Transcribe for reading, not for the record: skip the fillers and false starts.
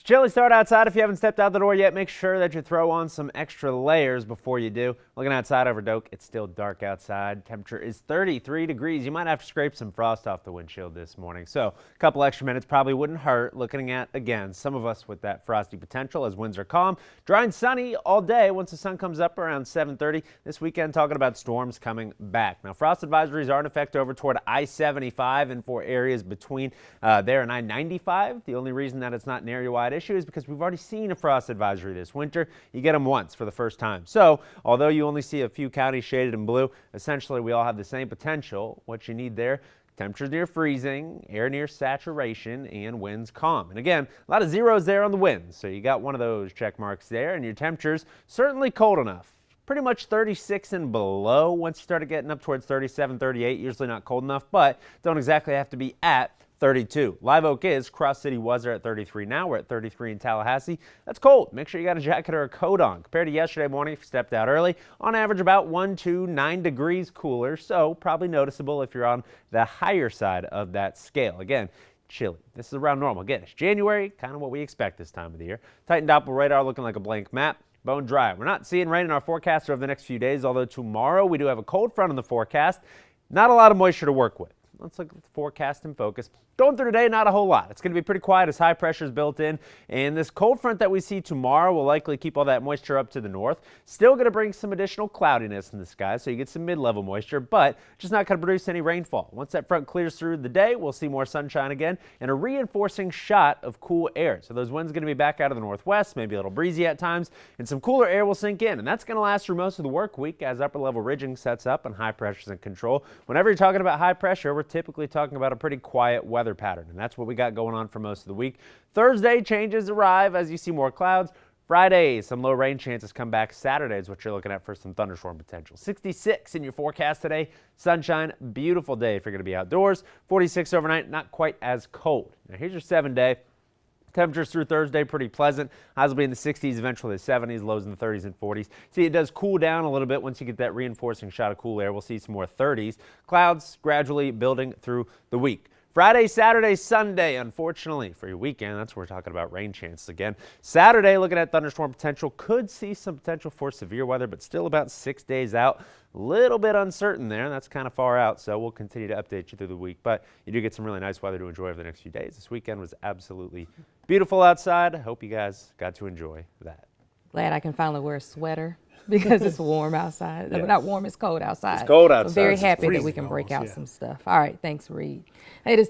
Chilly start outside. If you haven't stepped out the door yet, make sure that you throw on some extra layers before you do. Looking outside over Doak, it's still dark outside. Temperature is 33 degrees. You might have to scrape some frost off the windshield this morning. So a couple extra minutes probably wouldn't hurt. Looking at, again, some of us with that frosty potential as winds are calm. Dry and sunny all day once the sun comes up around 7:30. This weekend talking about storms coming back. Now frost advisories are in effect over toward I-75 and for areas between there and I-95. The only reason that it's not an area-wide issue is because we've already seen a frost advisory this winter. You get them once for the first time. So although you only see a few counties shaded in blue, essentially we all have the same potential. What you need there: temperatures near freezing, air near saturation, and winds calm. And again, a lot of zeros there on the winds. So you got one of those check marks there, and your temperatures certainly cold enough. Pretty much 36 and below once you start getting up towards 37, 38. Usually not cold enough, but don't exactly have to be at 32. Live Oak is. Cross City was there at 33. Now we're at 33 in Tallahassee. That's cold. Make sure you got a jacket or a coat on. Compared to yesterday morning, if you stepped out early, on average about 9 degrees cooler. So probably noticeable if you're on the higher side of that scale. Again, chilly. This is around normal. Again, it's January, kind of what we expect this time of the year. Titan Doppler radar looking like a blank map. Bone dry. We're not seeing rain in our forecast over the next few days, although tomorrow we do have a cold front in the forecast. Not a lot of moisture to work with. Let's look at the forecast and focus. Going through today, not a whole lot. It's going to be pretty quiet as high pressure is built in, and this cold front that we see tomorrow will likely keep all that moisture up to the north. Still going to bring some additional cloudiness in the sky, so you get some mid-level moisture, but just not going to produce any rainfall. Once that front clears through the day, we'll see more sunshine again and a reinforcing shot of cool air. So those winds are going to be back out of the northwest, maybe a little breezy at times, and some cooler air will sink in, and that's going to last through most of the work week as upper-level ridging sets up and high pressure is in control. Whenever you're talking about high pressure, we're typically talking about a pretty quiet weather pattern, and that's what we got going on for most of the week. Thursday, changes arrive as you see more clouds. Friday, some low rain chances come back. Saturday is what you're looking at for some thunderstorm potential. 66 in your forecast today. Sunshine, beautiful day if you're going to be outdoors. 46 overnight, not quite as cold. Now here's your 7-day. Temperatures through Thursday pretty pleasant. Highs will be in the 60s, eventually the 70s, lows in the 30s and 40s. See, it does cool down a little bit once you get that reinforcing shot of cool air. We'll see some more 30s. Clouds gradually building through the week. Friday, Saturday, Sunday, unfortunately, for your weekend, that's where we're talking about rain chances again. Saturday, looking at thunderstorm potential, could see some potential for severe weather, but still about 6 days out. A little bit uncertain there. That's kind of far out, so we'll continue to update you through the week. But you do get some really nice weather to enjoy over the next few days. This weekend was absolutely beautiful outside. I hope you guys got to enjoy that. Glad I can finally wear a sweater because it's warm outside. Yes. Not warm, it's cold outside. It's cold outside. So very It's happy that we freezing can break almost, out yeah. some stuff. All right, thanks, Reed. Hey, this